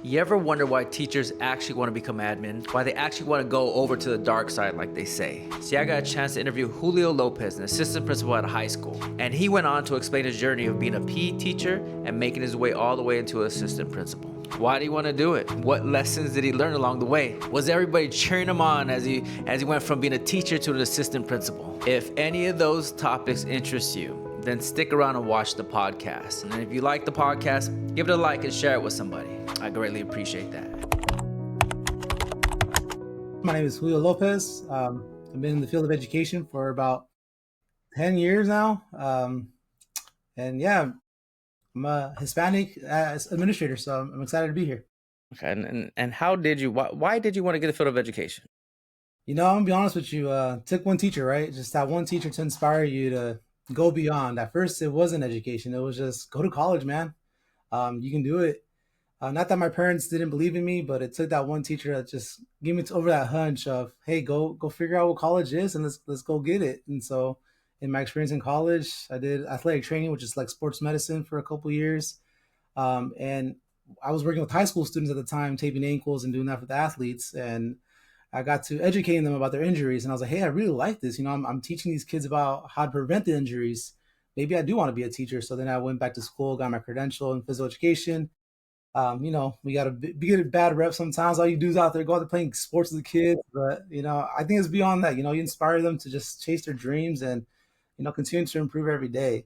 You ever wonder why teachers actually want to become admin? Why they actually want to go over to the dark side, like they say? See, I got a chance to interview Julio Lopez, an assistant principal at a high school, and he went on to explain his journey of being a PE teacher and making his way all the way into assistant principal. Why did he want to do it? What lessons did he learn along the way? Was everybody cheering him on as he went from being a teacher to an assistant principal? If any of those topics interest you, then stick around and watch the podcast. And if you like the podcast, give it a like and share it with somebody. I greatly appreciate that. My name is Julio Lopez. I've been in the field of education for about 10 years now. And yeah, I'm a Hispanic administrator, so I'm excited to be here. Okay, and how did you, why did you want to get the field of education? I'm gonna be honest with you. Took one teacher, right? Just that one teacher to inspire you to go beyond. At first, it wasn't education. It was just go to college, man. You can do it. Not that my parents didn't believe in me, but it took that one teacher that just gave me over that hunch of, hey, go figure out what college is and let's go get it. And so, in my experience in college, I did athletic training, which is like sports medicine, for a couple of years. And I was working with high school students at the time, taping ankles and doing that for the athletes. And I got to educating them about their injuries. And I was like, hey, I really like this. I'm teaching these kids about how to prevent the injuries. Maybe I do want to be a teacher. So then I went back to school, got my credential in physical education. We got to be good at bad rep sometimes. All you do is out there, go out there playing sports with the kids. But, I think it's beyond that. You inspire them to just chase their dreams and, continue to improve every day.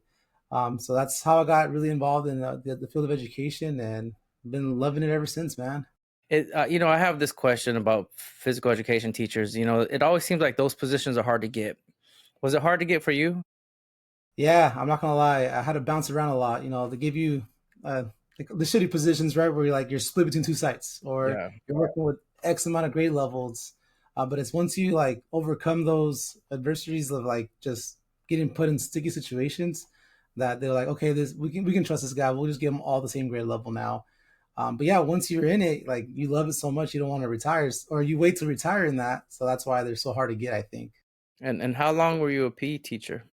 So that's how I got really involved in the field of education and been loving it ever since, man. I have this question about physical education teachers. It always seems like those positions are hard to get. Was it hard to get for you? Yeah, I'm not gonna lie. I had to bounce around a lot. They give you the shitty positions, right, where you're split between two sites, or Yeah. you're working with X amount of grade levels. But it's once you overcome those adversities of just getting put in sticky situations that they're like, okay, this we can trust this guy. We'll just give him all the same grade level now. But yeah, once you're in it, you love it so much you don't want to retire, or you wait to retire in that. So that's why they're so hard to get, I think. And how long were you a PE teacher?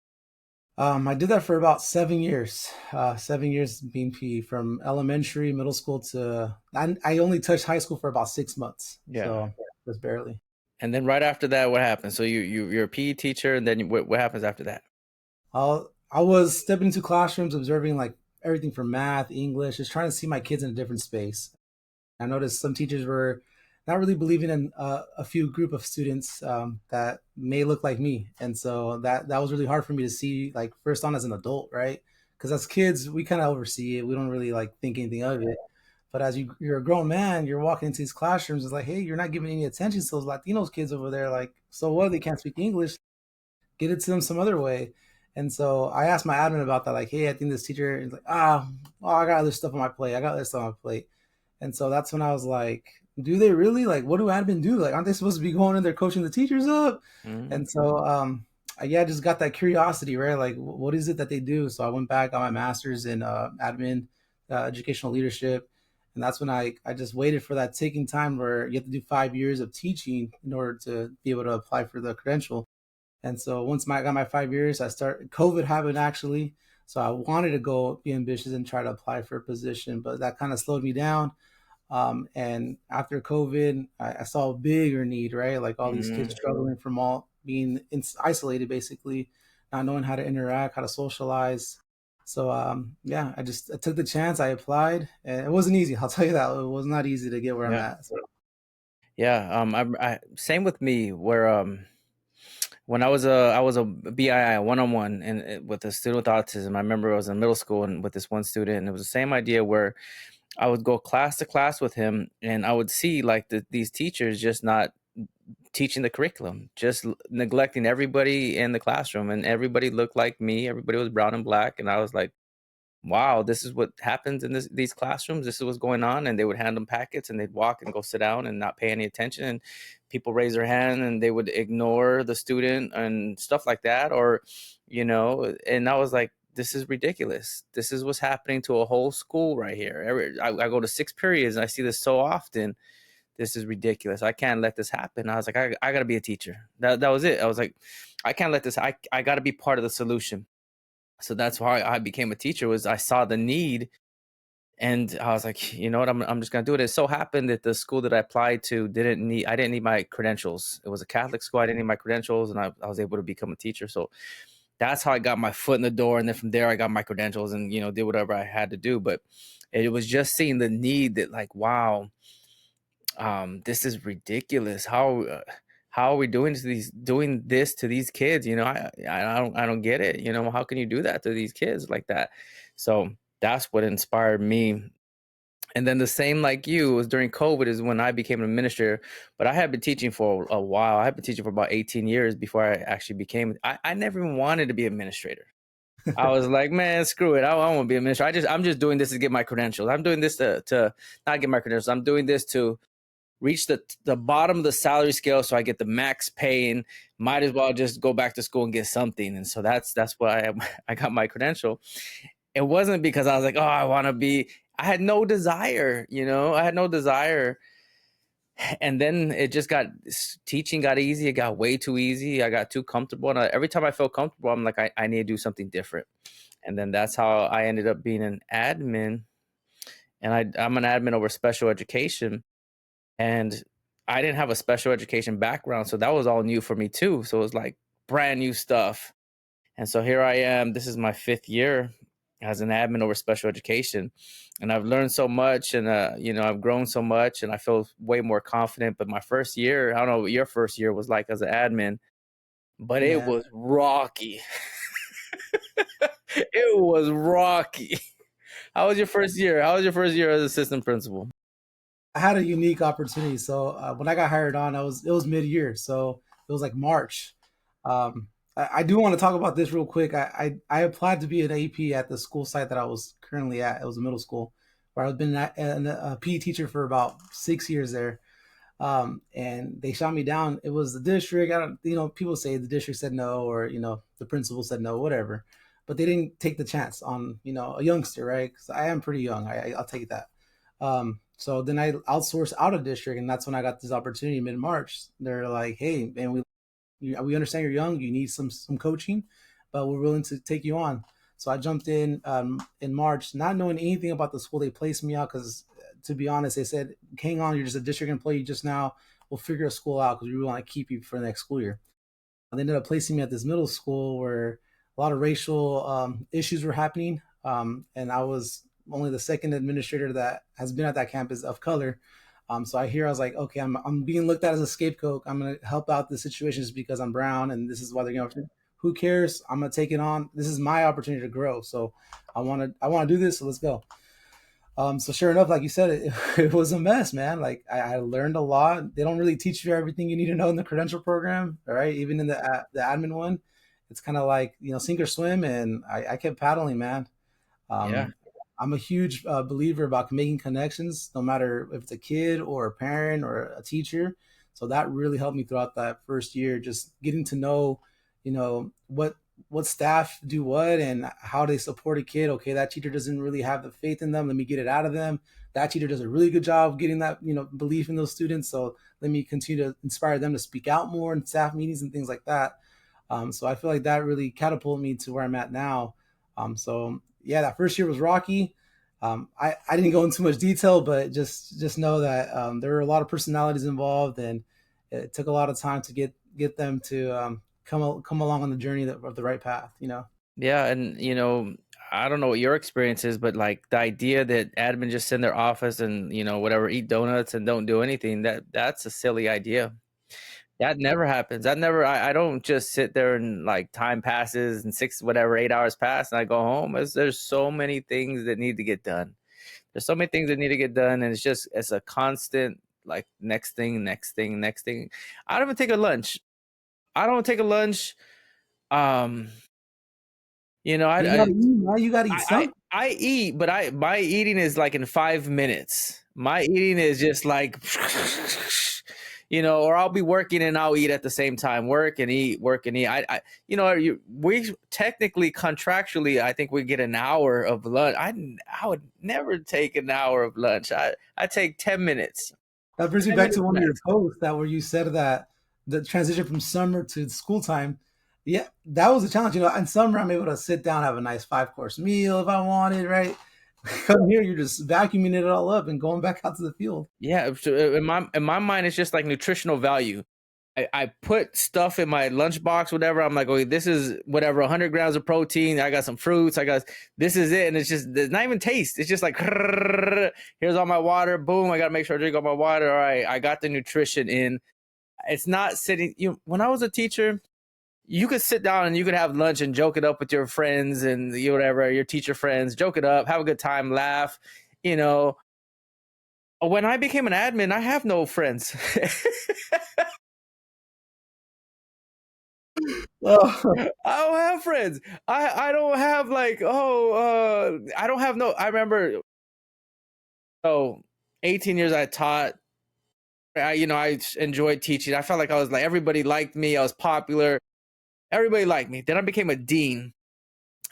I did that for about 7 years. 7 years being PE, from elementary, middle school to I only touched high school for about 6 months. Yeah. So just barely. And then right after that, what happened? So you're a PE teacher, and then what happens after that? I was stepping into classrooms, observing everything from math, English, just trying to see my kids in a different space. I noticed some teachers were not really believing in a few group of students that may look like me, and so that was really hard for me to see, first on as an adult, right? Because as kids, we kind of oversee it. We don't really think anything of it. But as you're a grown man, you're walking into these classrooms. It's like, hey, you're not giving any attention to those Latinos kids over there. So what? They can't speak English. Get it to them some other way. And so I asked my admin about that. Hey, I think this teacher is like, I got other stuff on my plate. I got other stuff on my plate. And so that's when I was like, do they really? What do admin do? Aren't they supposed to be going in there coaching the teachers up? Mm-hmm. And so, I just got that curiosity, right? What is it that they do? So I went back, got my master's in admin, educational leadership. And that's when I just waited for that ticking time where you have to do 5 years of teaching in order to be able to apply for the credential. And so once I got my 5 years, COVID happened actually. So I wanted to go be ambitious and try to apply for a position, but that kind of slowed me down. And after COVID, I saw a bigger need, right? All these kids struggling from all being isolated, basically, not knowing how to interact, how to socialize. So, I took the chance. I applied, and it wasn't easy. I'll tell you that. It was not easy to get where I'm at. So. Yeah. Same with me, where when I was a BII one-on-one and with a student with autism. I remember I was in middle school and with this one student, and it was the same idea where I would go class to class with him, and I would see these teachers just not teaching the curriculum, just neglecting everybody in the classroom, and everybody looked like me. Everybody was brown and black, and I was like, wow, this is what happens in these classrooms. This is what's going on. And they would hand them packets, and they'd walk and go sit down and not pay any attention. And people raise their hand and they would ignore the student and stuff like that. And I was like, this is ridiculous. This is what's happening to a whole school right here. I go to 6 periods and I see this so often. This is ridiculous. I can't let this happen. I was like, I got to be a teacher. That was it. I was like, I can't let this. I got to be part of the solution. So that's why I became a teacher. Was I saw the need, And I was like, you know what, I'm just gonna do it. It so happened that the school that I applied to I didn't need my credentials. It was a Catholic school. I didn't need my credentials, and I was able to become a teacher. So that's how I got my foot in the door. And then from there, I got my credentials and did whatever I had to do. But it was just seeing the need that, like, wow, this is ridiculous. How are we doing this to these kids? I don't get it. How can you do that to these kids like that? So that's what inspired me. And then the same like you was during COVID is when I became an administrator. But I had been teaching for a while. I had been teaching for about 18 years before I actually became. I never even wanted to be an administrator. I was like, man, screw it. I won't be an administrator. I'm just doing this to get my credentials. I'm doing this to not get my credentials. I'm doing this to reach the bottom of the salary scale so I get the max pay, and might as well just go back to school and get something. And so that's why I got my credential. It wasn't because I was like, oh, I want to be. I had no desire, I had no desire. And then it just got teaching got easy. It got way too easy. I got too comfortable. And every time I felt comfortable, I'm like, I need to do something different. And then that's how I ended up being an admin. And I'm an admin over special education. And I didn't have a special education background. So that was all new for me too. So it was like brand new stuff. And so here I am. This is my 5th year as an admin over special education. And I've learned so much, and I've grown so much, and I feel way more confident. But my first year, I don't know what your first year was like as an admin, but it Man, was rocky. It was rocky. How was your first year? How was your first year as assistant principal? I had a unique opportunity. So when I got hired on, it was mid year, so it was like March. I do want to talk about this real quick. I applied to be an AP at the school site that I was currently at. It was a middle school where I've been a PE teacher for about 6 years there. And they shot me down. It was the district. I don't, people say the district said no, or the principal said no, whatever. But they didn't take the chance on a youngster, right? Because I am pretty young. I'll take that. So then I outsourced out of district, and that's when I got this opportunity mid March. They're like, "Hey, man, we understand you're young. You need some coaching, but we're willing to take you on." So I jumped in March, not knowing anything about the school. They placed me out because, to be honest, they said, "Hang on, you're just a district employee just now. We'll figure a school out because we want to keep you for the next school year." They ended up placing me at this middle school where a lot of racial issues were happening, and I was only the second administrator that has been at that campus of color. So I was like, okay, I'm being looked at as a scapegoat. I'm gonna help out the situations because I'm brown, and this is why they're gonna. Who cares? I'm gonna take it on. This is my opportunity to grow. So I want to do this. So let's go. So sure enough, like you said, it was a mess, man. Like I learned a lot. They don't really teach you everything you need to know in the credential program, all right? Even in the admin one, it's kind of like sink or swim, and I kept paddling, man. Yeah. Um, I'm a huge believer about making connections, no matter if it's a kid or a parent or a teacher. So that really helped me throughout that first year, just getting to know, what staff do what and how they support a kid. Okay, that teacher doesn't really have the faith in them. Let me get it out of them. That teacher does a really good job of getting that belief in those students. So let me continue to inspire them to speak out more in staff meetings and things like that. So I feel like that really catapulted me to where I'm at now. So yeah, that first year was rocky. I didn't go into too much detail, but just know that there were a lot of personalities involved, and it took a lot of time to get them to come along on the journey of the right path. Yeah, and I don't know what your experience is, but like the idea that admin just sit in their office and whatever, eat donuts and don't do anything, that's a silly idea. That never happens. I don't just sit there and like time passes and 8 hours pass and I go home. There's so many things that need to get done. There's so many things that need to get done, and it's a constant like next thing, next thing, next thing. I don't even take a lunch. I don't take a lunch. Um, you know, You gotta eat, man. You gotta eat I some. I eat, but I my eating is like in 5 minutes. My eating is just like, or I'll be working and I'll eat at the same time. Work and eat, work and eat. We technically contractually, I think we get an hour of lunch. I would never take an hour of lunch. I take 10 minutes. That brings me 10 back to minutes one of your max. posts that where you said that the transition from summer to school time. Yeah, that was a challenge. In summer, I'm able to sit down, have a nice 5 course meal if I wanted, right? Come here, you're just vacuuming it all up and going back out to the field. Yeah, so in my mind, it's just like nutritional value. I put stuff in my lunchbox, whatever. I'm like, okay, this is whatever, 100 grams of protein. I got some fruits. I got this is it, and it's not even taste. It's just like here's all my water. Boom! I got to make sure I drink all my water. All right, I got the nutrition in. It's not sitting. When I was a teacher, you could sit down and you could have lunch and joke it up with your friends and whatever your teacher friends. Joke it up, have a good time, laugh. You know, when I became an admin, I have no friends. Oh, I don't have friends. I don't have like I don't have no. I remember 18 years I taught. I enjoyed teaching. I felt like I was like everybody liked me. I was popular. Everybody liked me. Then I became a dean.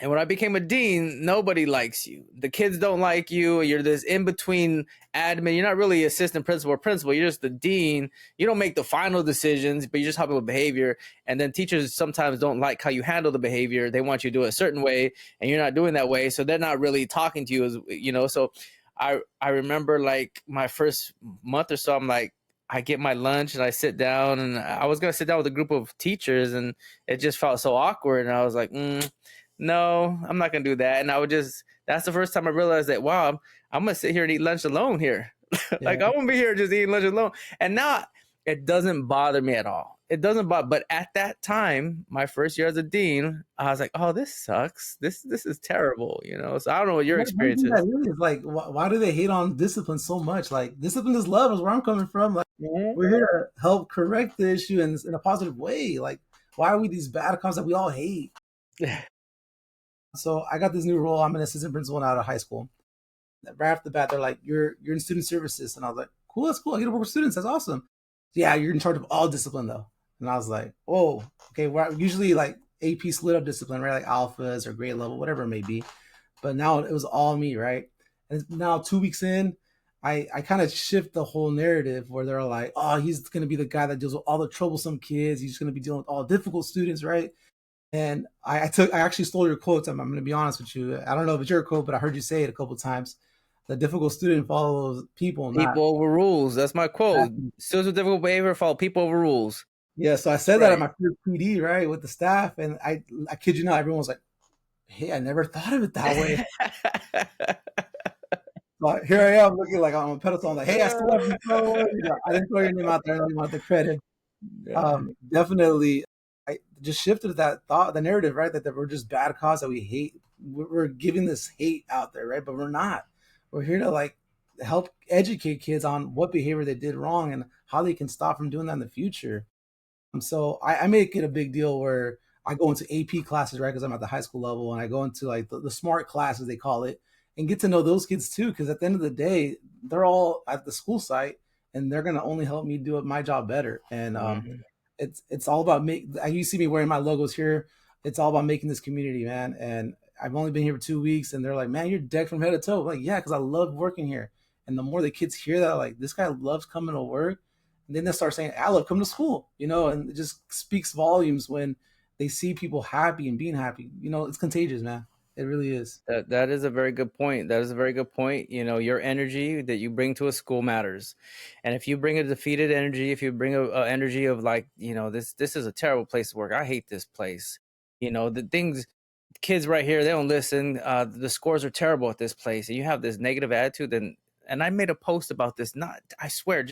And when I became a dean, nobody likes you. The kids don't like you. You're this in between admin. You're not really assistant principal or principal. You're just the dean. You don't make the final decisions, but you just help with behavior. And then teachers sometimes don't like how you handle the behavior. They want you to do it a certain way, and you're not doing that way. So they're not really talking to you, So I remember like my first month or so, I'm like, I get my lunch and I sit down, and I was gonna sit down with a group of teachers, and it just felt so awkward. And I was like, no, I'm not gonna do that. And I would just that's the first time I realized that wow, I'm gonna sit here and eat lunch alone here. yeah. Like I won't be here just eating lunch alone. And now it doesn't bother me at all. It doesn't bother, but at that time, my first year as a dean, I was like, oh, this sucks. This is terrible. So I don't know what your One experience thing that is. is like, why do they hate on discipline so much? Like, discipline is love, is where I'm coming from. Like, Mhm. we're here to help correct the issue in a positive way. Like, why are we these bad cops that we all hate? So I got this new role. I'm an assistant principal now at a high school. Right off the bat, they're like, "You're in student services," and I was like, "Cool, that's cool. I get to work with students. That's awesome." Yeah, you're in charge of all discipline though, and I was like, "Whoa, okay." Well, usually like AP split up discipline, right? Like alphas or grade level, whatever it may be. But now it was all me, right? And now 2 weeks in, I kind of shift the whole narrative where they're like, "Oh, he's going to be the guy that deals with all the troublesome kids. He's going to be dealing with all difficult students, right?" And I actually stole your quotes. I'm going to be honest with you. I don't know if it's your quote, but I heard you say it a couple of times. The difficult student follows people, not People over rules. That's my quote. exactly. Students with difficult behavior follow people over rules. Yeah. So I said that at Right. my first PD, right, with the staff, and I kid you not, everyone was like, "Hey, I never thought of it that way." So here I am looking like I'm on a pedestal. I'm like, "Hey, I still have you, bro." I didn't throw your name out there. I don't even want the credit. Yeah. Definitely, I just shifted that thought, the narrative, right? That we're just bad cause that we hate. We're giving this hate out there, right? But we're not. We're here to like help educate kids on what behavior they did wrong and how they can stop from doing that in the future. So I make it a big deal where I go into AP classes, right? Because I'm at the high school level, and I go into like the smart classes they call it, and get to know those kids too. Because at the end of the day, they're all at the school site, and they're gonna only help me do my job better. And Mhm. it's all about make. You see me wearing my logos here. It's all about making this community, man. And I've only been here for 2 weeks, and they're like, "Man, you're decked from head to toe." I'm like, yeah, because I love working here. And the more the kids hear that, like, this guy loves coming to work, and then they start saying, "I love coming to school," and it just speaks volumes when they see people happy and being happy. It's contagious, man. It really is. That is a very good point. That is a very good point. Your energy that you bring to a school matters, and if you bring a defeated energy, if you bring a energy of like, this is a terrible place to work. I hate this place. The things, kids right here, they don't listen. The scores are terrible at this place, and you have this negative attitude. And I made a post about this. Not, I swear,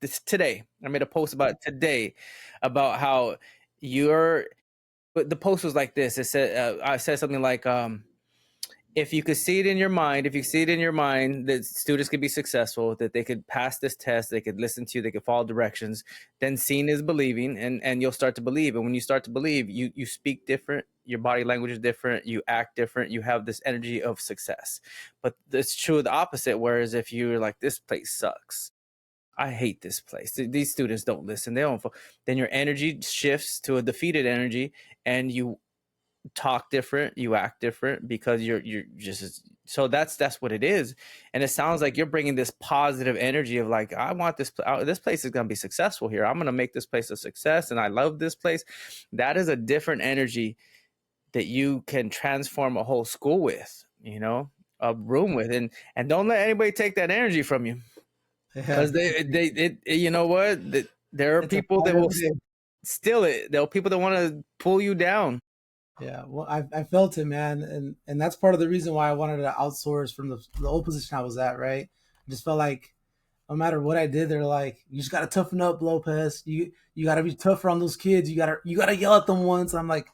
this today. I made a post about it today about how you're. But the post was like this. It said, I said something like, if you could see it in your mind, if you see it in your mind that students could be successful, that they could pass this test, they could listen to you, they could follow directions, then seeing is believing, and you'll start to believe. And when you start to believe, you speak different, your body language is different, you act different, you have this energy of success. But it's true of the opposite. Whereas if you're like, this place sucks, I hate this place, these students don't listen, they don't, then your energy shifts to a defeated energy, and you talk different, you act different because you're just so that's what it is. And it sounds like you're bringing this positive energy of like, I want this place is going to be successful here. I'm going to make this place a success, and I love this place. That is a different energy that you can transform a whole school with. a room with, and don't let anybody take that energy from you, Yeah, because you know what, there are it's a people fight that will every day. steal it. There are people that want to pull you down. Yeah, well, I felt it, man, and that's part of the reason why I wanted to outsource from the old position I was at. Right, I just felt like no matter what I did, they're like, you just gotta toughen up, Lopez. You gotta be tougher on those kids. You gotta yell at them once. I'm like,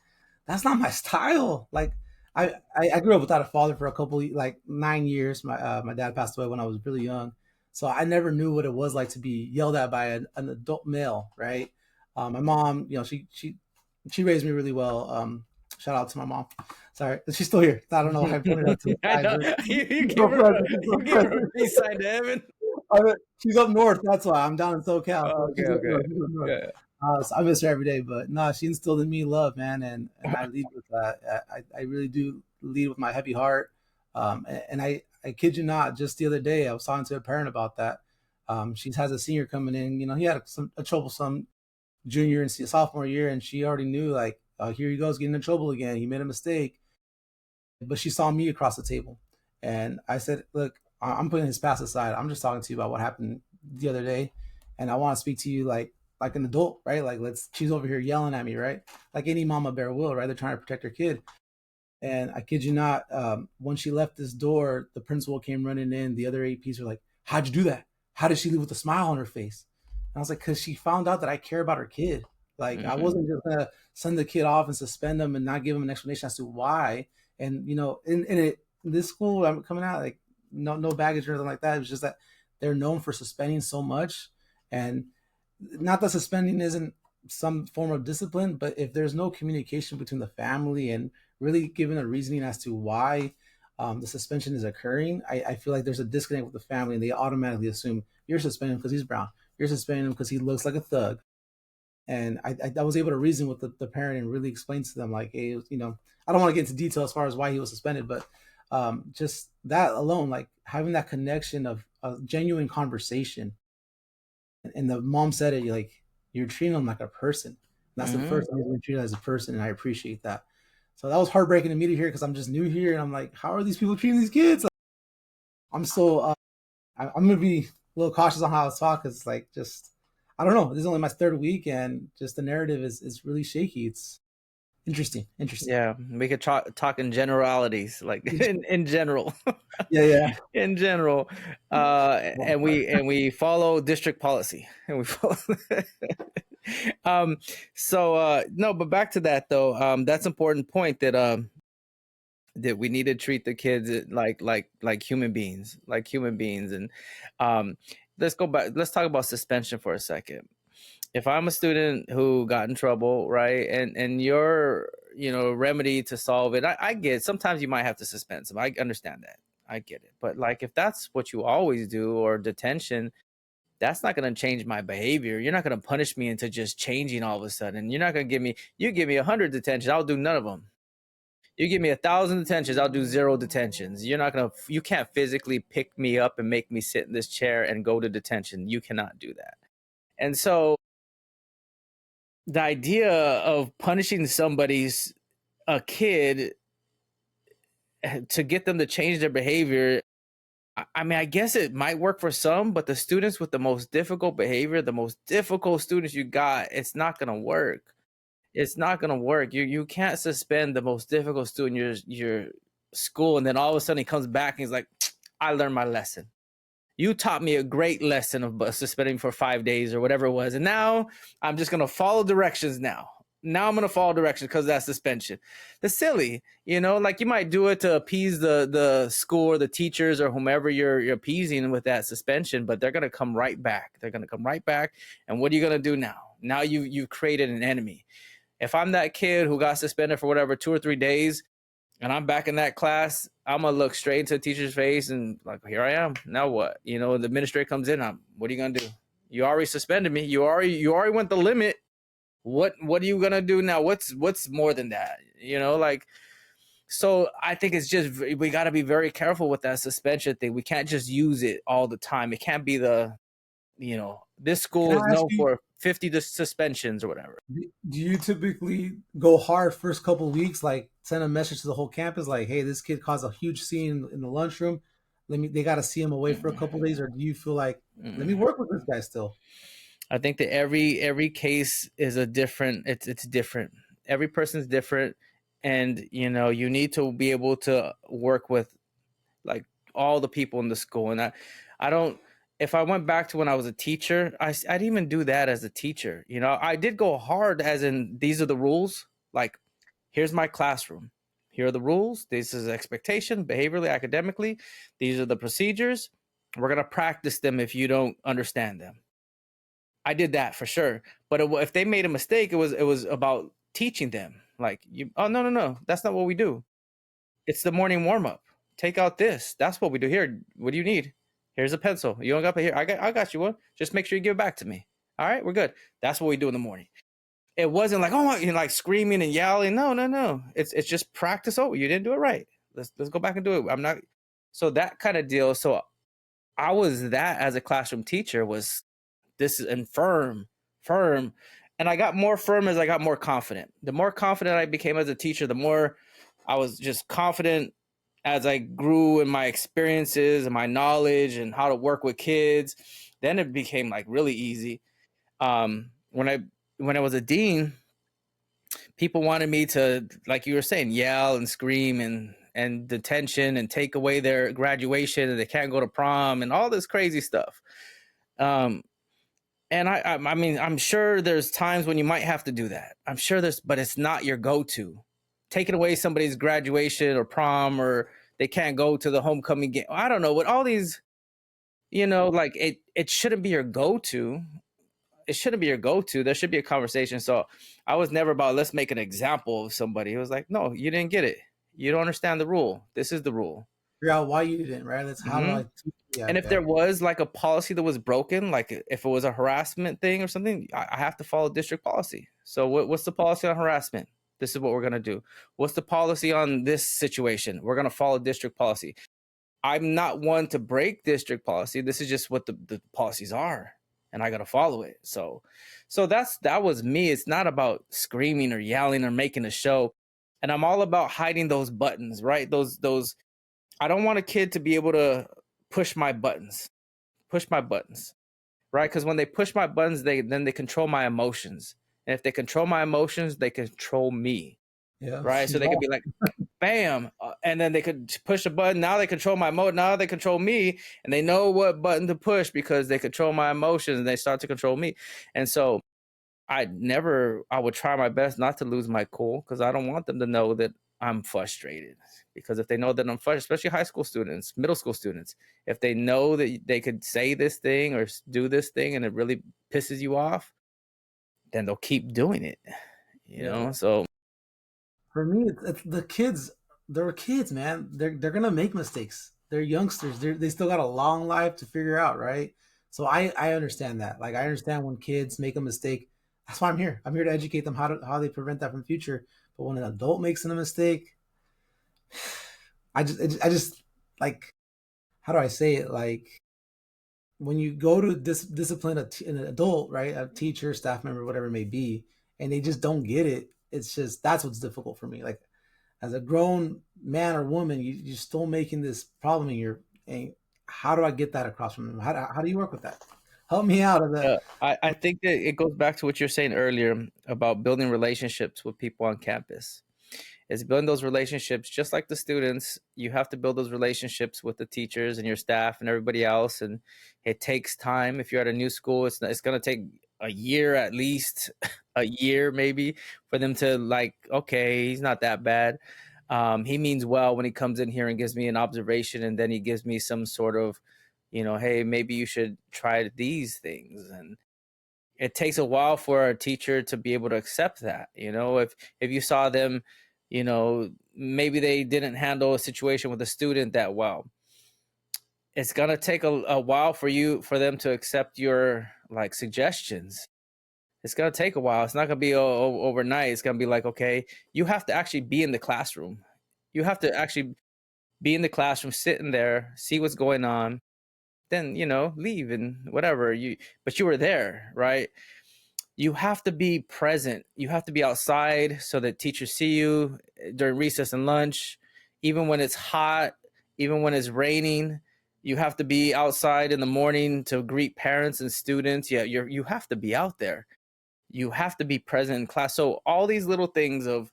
that's not my style. Like, I grew up without a father for a couple like 9 years. My dad passed away when I was really young, so I never knew what it was like to be yelled at by an adult male. Right. My mom, she raised me really well. Shout out to my mom. Sorry, she's still here. I don't know why I pointed out to the I side. know, But you she's give so her present. She's you so give her a present. peace sign to heaven. She's up north. That's why I'm down in SoCal. So Okay, she's up okay, north. She's up north. yeah. So I miss her every day. But no, she instilled in me love, man, and I lead with that. I really do lead with my heavy heart. And I kid you not, just the other day I was talking to a parent about that. She has a senior coming in. He had a troublesome junior and sophomore year, and she already knew like, here he goes getting in trouble again. He made a mistake, but she saw me across the table, and I said, "Look, I'm putting his past aside. I'm just talking to you about what happened the other day, and I want to speak to you like an adult, right? Like, let's. She's over here yelling at me, right? Like any mama bear will, right? They're trying to protect her kid. And I kid you not, when she left this door, the principal came running in. The other APs were like, "How'd you do that? How did she leave with a smile on her face?" And I was like, "Cause she found out that I care about her kid. Like I Hmm. wasn't just gonna send the kid off and suspend them and not give him an explanation as to why." And in this school I'm coming out like no baggage or anything like that. It was just that they're known for suspending so much, and not that suspending isn't some form of discipline, but if there's no communication between the family and really giving a reasoning as to why the suspension is occurring, I feel like there's a disconnect with the family, and they automatically assume you're suspending him because he's brown, you're suspending him because he looks like a thug. And I was able to reason with the parent and really explain to them like, hey, I don't want to get into detail as far as why he was suspended, but just that alone, like having that connection of a genuine conversation. And the mom said it like, you're treating him like a person. And that's the Hmm. first time he's been treated as a person, and I appreciate that. So that was heartbreaking to me to hear because I'm just new here, and I'm like, how are these people treating these kids? Like, I'm so I'm gonna be a little cautious on how I talk because like just I don't know. This is only my third week, and just the narrative is really shaky. It's interesting, interesting. Yeah, we could talk in generalities, like in general. Yeah, yeah. In general, and we follow district policy, and we follow. um, so no, but back to that though. That's an important point that we need to treat the kids like human beings, like human beings, and um, let's go back. Let's talk about suspension for a second. If I'm a student who got in trouble, right, and your remedy to solve it, I get it. Sometimes you might have to suspend some. I understand that. I get it. But like if that's what you always do, or detention, that's not going to change my behavior. You're not going to punish me into just changing all of a sudden. You're not going to give me 100 detentions, I'll do none of them. You give me 1,000 detentions, I'll do zero detentions. You can't physically pick me up and make me sit in this chair and go to detention. You cannot do that. And so the idea of punishing somebody's a kid to get them to change their behavior, I mean, I guess it might work for some, but the students with the most difficult behavior, the most difficult students you got, it's not gonna work. It's not gonna work. You can't suspend the most difficult student in your school, and then all of a sudden he comes back and he's like, I learned my lesson. You taught me a great lesson of suspending for 5 days or whatever it was. And now I'm just going to follow directions now. Now I'm going to follow directions because of that suspension. That's silly. Like you might do it to appease the school or the teachers or whomever you're appeasing with that suspension, but they're going to come right back. They're going to come right back. And what are you going to do now? Now you've created an enemy. If I'm that kid who got suspended for whatever 2 or 3 days, and I'm back in that class, I'm gonna look straight into the teacher's face and like, here I am. Now what? The administrator comes in. What are you gonna do? You already suspended me. You already went the limit. What are you gonna do now? What's more than that? Like, so I think it's just we got to be very careful with that suspension thing. We can't just use it all the time. It can't be this Can school I is ask known you? for 50 suspensions or whatever. Do you typically go hard first couple weeks, like send a message to the whole campus, like, "Hey, this kid caused a huge scene in the lunchroom. They got to see him away for a couple days," or do you feel like, "Let me Mm-mm. work with this guy still"? I think that every case is a different. It's different. Every person's different, and you need to be able to work with like all the people in the school. And I don't. If I went back to when I was a teacher, I didn't even do that as a teacher. I did go hard, as in these are the rules. Like, here's my classroom. Here are the rules. This is expectation, behaviorally, academically. These are the procedures. We're gonna practice them if you don't understand them. I did that for sure. But if they made a mistake, it was about teaching them. Like, oh, no, no, no, that's not what we do. It's the morning warm up. Take out this. That's what we do here. What do you need? Here's a pencil. You don't got here. I got you one. Just make sure you give it back to me. All right, we're good. That's what we do in the morning. It wasn't like, oh, like screaming and yelling. No, no, no. It's just practice. Oh, you didn't do it right. Let's go back and do it. I'm not. So that kind of deal. So I was that as a classroom teacher was this and firm. And I got more firm as I got more confident. The more confident I became as a teacher, the more I was just confident as I grew in my experiences and my knowledge and how to work with kids. Then it became like really easy. When I was a dean, people wanted me to, like you were saying, yell and scream and detention and take away their graduation and they can't go to prom and all this crazy stuff. Um, and I mean, I'm sure there's times when you might have to do that. I'm sure but it's not your go-to. Taking away somebody's graduation or prom, or they can't go to the homecoming game. I don't know what all these, like it shouldn't be your go-to. It shouldn't be your go-to. There should be a conversation. So I was never about let's make an example of somebody. It was like, no, you didn't get it. You don't understand the rule. This is the rule. Figure out why you didn't, right? That's how do Hmm. I teach? Yeah, And if okay. there was like a policy that was broken, like if it was a harassment thing or something, I have to follow district policy. So what's the policy on harassment? This is what we're going to do. What's the policy on this situation? We're going to follow district policy. I'm not one to break district policy. This is just what the policies are, and I got to follow it. So that was me. It's not about screaming or yelling or making a show. And I'm all about hiding those buttons, right? Those I don't want a kid to be able to push my buttons push my buttons, right? Because when they push my buttons, they control my emotions, and if they control my emotions, they control me, Yeah. right? So they could be like, bam, and then they could push a button. Now they control my mode. Now they control me, and they know what button to push because they control my emotions, and they start to control me. And so I would try my best not to lose my cool because I don't want them to know that I'm frustrated. Because if they know that I'm frustrated, especially high school students, middle school students, if they know that they could say this thing or do this thing and it really pisses you off, then they'll keep doing it. Yeah. So For me, it's the kids. They're kids, man. They're gonna make mistakes. They're youngsters. They still got a long life to figure out, right? So I understand that. Like, I understand when kids make a mistake. That's why I'm here. I'm here to educate them how they prevent that from the future. But when an adult makes a mistake, I just like, how do I say it? Like, when you go to discipline an adult, right, a teacher, staff member, whatever it may be, and they just don't get it, it's just that's what's difficult for me. Like, as a grown man or woman, you're still making this problem in your. And how do I get that across from them? How do you work with that? Help me out of the. I think that it goes back to what you're saying earlier about building relationships with people on campus. Is building those relationships just like the students. You have to build those relationships with the teachers and your staff and everybody else, and it takes time. If you're at a new school, it's going to take a year at least, a year maybe, for them to like, okay, he's not that bad. He means well when he comes in here and gives me an observation, and then he gives me some sort of, hey, maybe you should try these things. And it takes a while for a teacher to be able to accept that. If you saw them, maybe they didn't handle a situation with a student that well, it's gonna take a while for them to accept your like suggestions. It's gonna take a while. It's not gonna be overnight. It's gonna be like, okay, you have to actually be in the classroom. You have to actually be in the classroom, sitting there, see what's going on, then leave and whatever. But you were there, right? you have to be present. You have to be outside so that teachers see you during recess and lunch, even when it's hot, even when it's raining. You have to be outside in the morning to greet parents and students. Yeah, you have to be out there. You have to be present in class. So all these little things of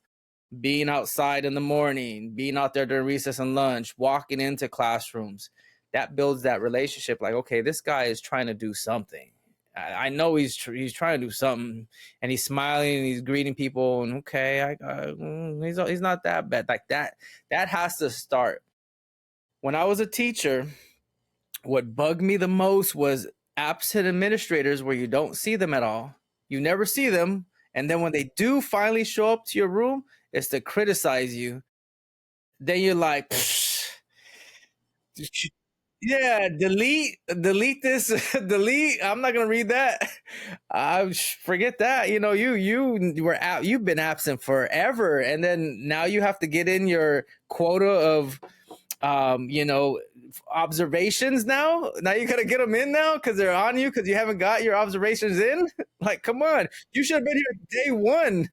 being outside in the morning, being out there during recess and lunch, walking into classrooms, that builds that relationship. Like, okay, this guy is trying to do something. I know he's trying to do something, and he's smiling and he's greeting people. And okay, he's not that bad. Like that has to start. When I was a teacher, what bugged me the most was absent administrators, where you don't see them at all. You never see them, and then when they do finally show up to your room, it's to criticize you. Then you're like, yeah, delete this, delete. I'm not gonna read that. Forget that. You know, you were out. You've been absent forever, and then now you have to get in your quota of, you know, observations. Now you gotta get them in now because they're on you because you haven't got your observations in. Like, come on, you should have been here day one.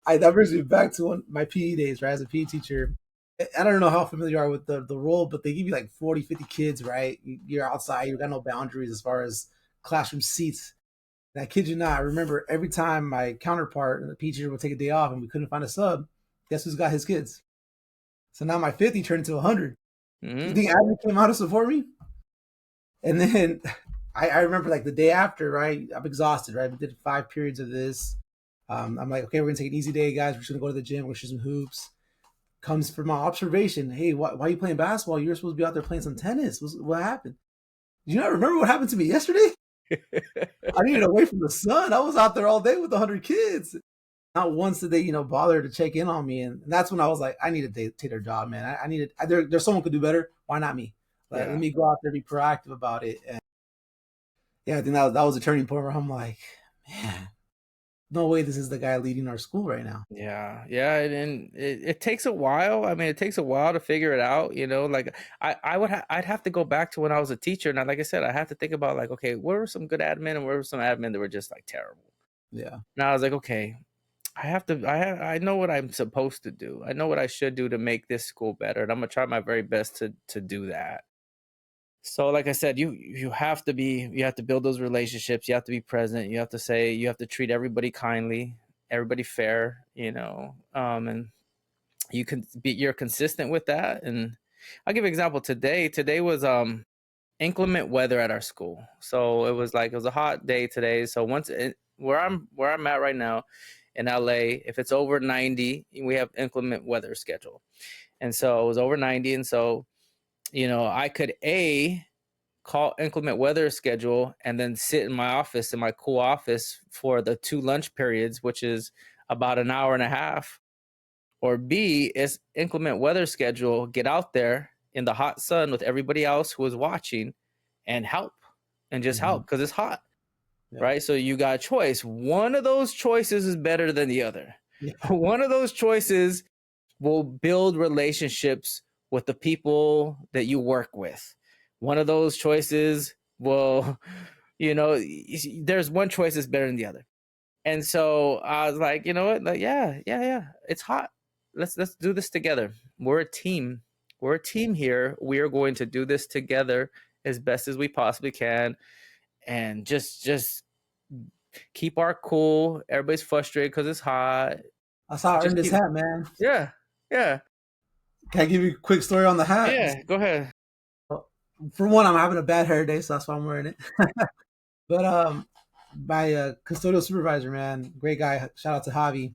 That brings me back to my PE days, right? As a PE teacher, I don't know how familiar you are with the role, but they give you like 40, 50 kids, right? You're outside, you got no boundaries as far as classroom seats. And I kid you not, I remember every time my counterpart, the PE teacher, would take a day off and we couldn't find a sub, guess who's got his kids? So now my 50 turned into 100. You Mm-hmm. think Abby came out to support me? And then I remember like the day after, right? I'm exhausted, right? We did 5 periods of this. I'm like, okay, we're gonna take an easy day, guys. We're just gonna go to the gym. We're gonna shoot some hoops. Comes from my observation. Hey, why are you playing basketball? You're supposed to be out there playing some tennis. What happened? Do you not remember what happened to me yesterday? I needed away from the sun. I was out there all day with 100 kids. Not once did they, bother to check in on me, and that's when I was like, I need to take their job, man. I needed. There's someone could do better. Why not me? Like, let Yeah. me go out there, be proactive about it. And yeah, I think that was a turning point where I'm like, man, no way, this is the guy leading our school right now. Yeah, yeah, and it takes a while. I mean, it takes a while to figure it out, you know. Like I'd have to go back to when I was a teacher, and like I said, I have to think about like, okay, what were some good admin and what were some admin that were just like terrible. Yeah, And I was like, okay, I know what I'm supposed to do. I know what I should do to make this school better, and I'm gonna try my very best to do that. So, like I said, you have to build those relationships. You have to be present. You have to say you have to treat everybody kindly, everybody fair, you know, and you're consistent with that. And I'll give you an example. Today was inclement weather at our school, so it was a hot day today. So where I'm at right now in LA, if it's over 90, we have inclement weather schedule, and so it was over 90, and so I could call inclement weather schedule and then sit in my office, in my cool office, for the 2 lunch periods, which is about an hour and a half. Or B is inclement weather schedule, get out there in the hot sun with everybody else who is watching and help, and just mm-hmm. help because it's hot, Yeah, right? So you got a choice. One of those choices is better than the other. yeah. One of those choices will build relationships with the people that you work with. One of those choices will, there's one choice that's better than the other. And so I was like, you know what? Like, yeah. It's hot. Let's do this together. We're a team. We're a team here. We are going to do this together as best as we possibly can, and just keep our cool. Everybody's frustrated because it's hot. That's how I Just earned this keep, hat, man. yeah, yeah, Can I give you a quick story on the hat? yeah. Go ahead. For one, I'm having a bad hair day, so that's why I'm wearing it. But my custodial supervisor, man, great guy. Shout out to Javi.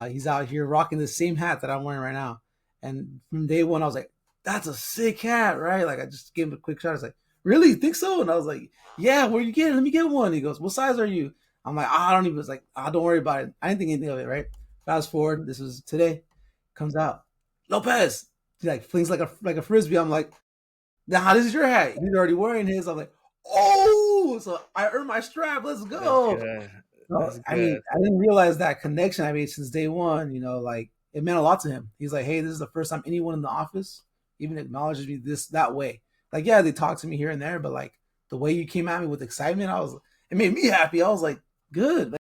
He's out here rocking the same hat that I'm wearing right now. And from day one, I was like, "That's a sick hat, right?" Like, I just gave him a quick shot. I was like, "Really? You think so?" And I was like, "Yeah, where you get it? Let me get one." He goes, "What size are you?" I'm like, "I don't even." It's like, "Ah, don't worry about it." I didn't think anything of it, right? Fast forward, this was today. Comes out, Lopez. He like flings like a frisbee. I'm like, "Nah, this is your hat." He's already wearing his. I'm like, "Oh!" So I earned my strap. Let's That's go. good. No, That's I mean, good. I didn't realize that connection I made since day one. Like it meant a lot to him. He's like, "Hey, this is the first time anyone in the office even acknowledges me that way." Like, yeah, they talk to me here and there, but like the way you came at me with excitement, it made me happy. I was like, Good. Like,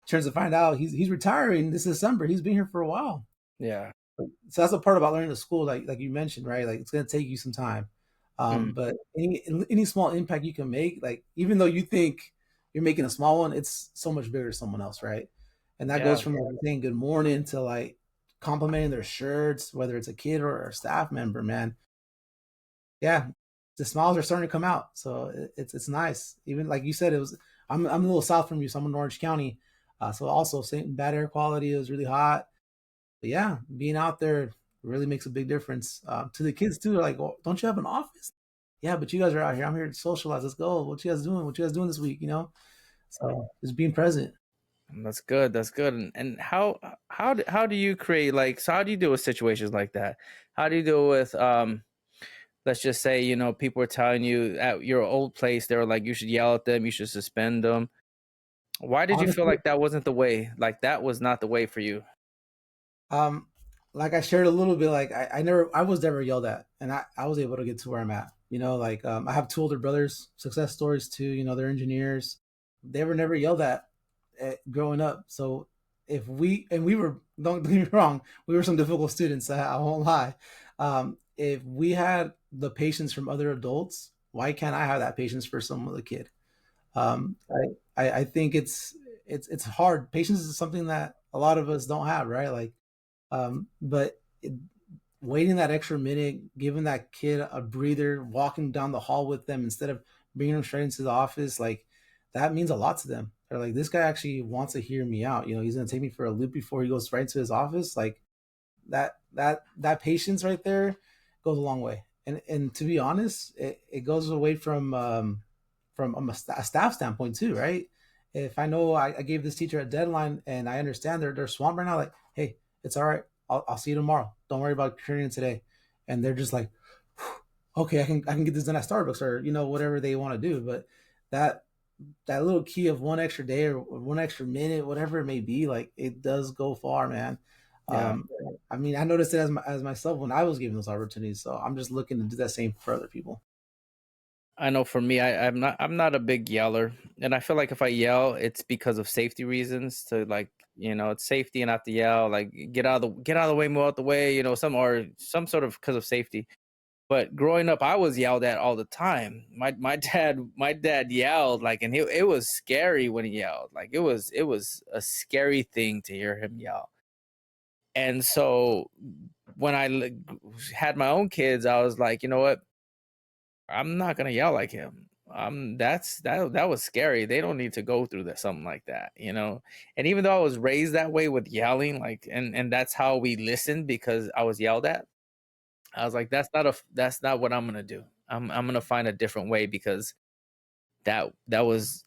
turns to find out he's retiring this December. He's been here for a while. Yeah. So that's the part about learning to school, like you mentioned, right? Like it's gonna take you some time, Mm. but any small impact you can make, like even though you think you're making a small one, it's so much bigger to someone else, right? And that goes Yeah. from like saying good morning to like complimenting their shirts, whether it's a kid or a staff member. Man, yeah, the smiles are starting to come out, so it's nice. Even like you said, it was. I'm a little south from you, so I'm in Orange County, so also same bad air quality. It was really hot, but yeah, being out there really makes a big difference to the kids too. They're like, well, don't you have an office? Yeah, but you guys are out here. I'm here to socialize. Let's go. What you guys doing? What you guys doing this week? You know, so just being present. That's good. That's good. And how do you create like so how do you deal with situations like that? How do you deal with let's just say, people are telling you at your old place, they were like you should yell at them, you should suspend them. Why did you feel Honestly, like that wasn't the way? Like that was not the way for you? um, like I shared a little bit, like I was never yelled at, and I was able to get to where I'm at. You know, like I have two older brothers, success stories too. You know, they're engineers. They were never yelled at growing up. So if we and we were don't get me wrong, we were some difficult students. I won't lie. If we had the patience from other adults, why can't I have that patience for some other kid? I think it's hard. Patience is something that a lot of us don't have, right? Like but waiting that extra minute, giving that kid a breather, walking down the hall with them instead of bringing them straight into the office, like that means a lot to them. They're like, this guy actually wants to hear me out. You know, he's gonna take me for a loop before he goes right to his office. Like that patience right there goes a long way. And to be honest, it goes away from a staff standpoint too, right? If I know I gave this teacher a deadline and I understand they're swamped right now, like, hey, it's all right. I'll see you tomorrow. Don't worry about turning it today. And they're just like, okay, I can get this done at Starbucks or whatever they want to do. But that that little key of one extra day or one extra minute, whatever it may be, like it does go far, man. Yeah. Um, I mean, I noticed it as myself when I was given those opportunities. So I'm just looking to do that same for other people. I know for me, I'm not a big yeller, and I feel like if I yell, it's because of safety reasons. To like, it's safety and I have to yell, like get out of the way, move out the way, some sort of because of safety. But growing up, I was yelled at all the time. My dad yelled like, and it was scary when he yelled. Like it was a scary thing to hear him yell. And so when had my own kids, I was like, you know what? I'm not gonna yell like him. That was scary. They don't need to go through that something like that. And even though I was raised that way with yelling, like, and that's how we listened because I was yelled at. I was like, that's not what I'm gonna do. I'm gonna find a different way because that was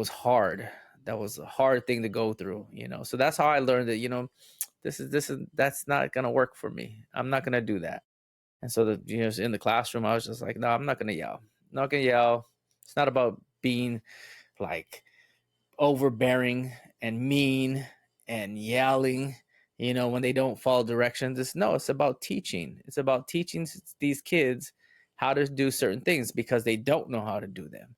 hard. That was a hard thing to go through. So that's how I learned that, that's not gonna work for me. I'm not gonna do that. And so in the classroom, I was just like, no, I'm not gonna yell. I'm not gonna yell. It's not about being like overbearing and mean and yelling, when they don't follow directions. It's about teaching. It's about teaching these kids how to do certain things because they don't know how to do them.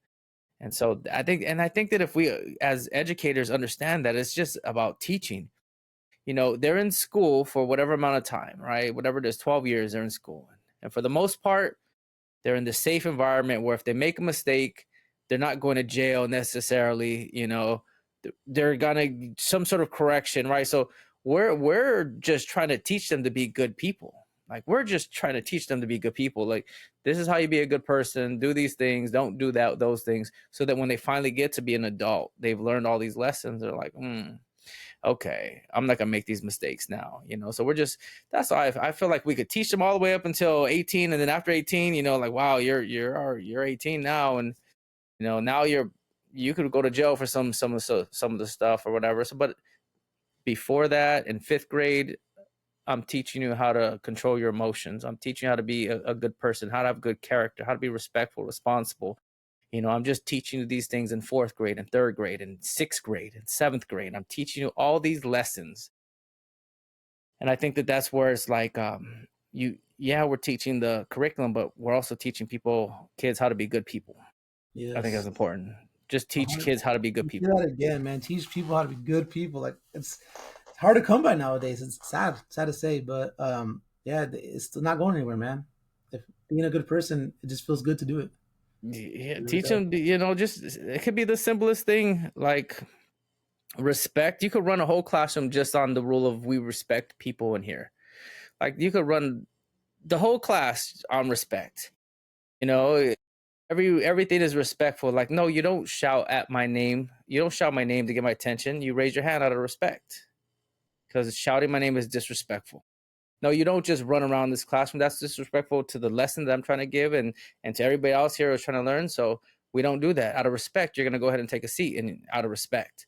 And so I think that if we as educators understand that it's just about teaching, they're in school for whatever amount of time, right? Whatever it is, 12 years, they're in school. And for the most part, they're in the safe environment where if they make a mistake, they're not going to jail necessarily. They're gonna some sort of correction, right? So we're just trying to teach them to be good people. Like we're just trying to teach them to be good people. Like this is how you be a good person. Do these things. Don't do those things. So that when they finally get to be an adult, they've learned all these lessons. They're like, okay, I'm not gonna make these mistakes now. So that's why I feel like we could teach them all the way up until 18, and then after 18, like wow, you're 18 now, and now you could go to jail for some of the stuff or whatever. So, but before that, in fifth grade, I'm teaching you how to control your emotions. I'm teaching you how to be a good person, how to have good character, how to be respectful, responsible. I'm just teaching you these things in fourth grade and third grade and sixth grade and seventh grade. I'm teaching you all these lessons. And I think that that's where it's like, we're teaching the curriculum, but we're also teaching kids how to be good people. I think that's Yes. important. Just teach kids how to be good You people. do that again, man. Teach people how to be good people. Like it's hard to come by nowadays. It's sad to say, but yeah, it's still not going anywhere, man. If being a good person, it just feels good to do it. Yeah, It really teach does. them, just it could be the simplest thing, like respect. You could run a whole classroom just on the rule of we respect people in here. Like you could run the whole class on respect. You know, everything is respectful. Like, no, you don't shout at my name. You don't shout my name to get my attention. You raise your hand out of respect because shouting my name is disrespectful. No, you don't just run around this classroom. That's disrespectful to the lesson that I'm trying to give and to everybody else here who's trying to learn. So we don't do that. Out of respect, you're gonna go ahead and take a seat and out of respect.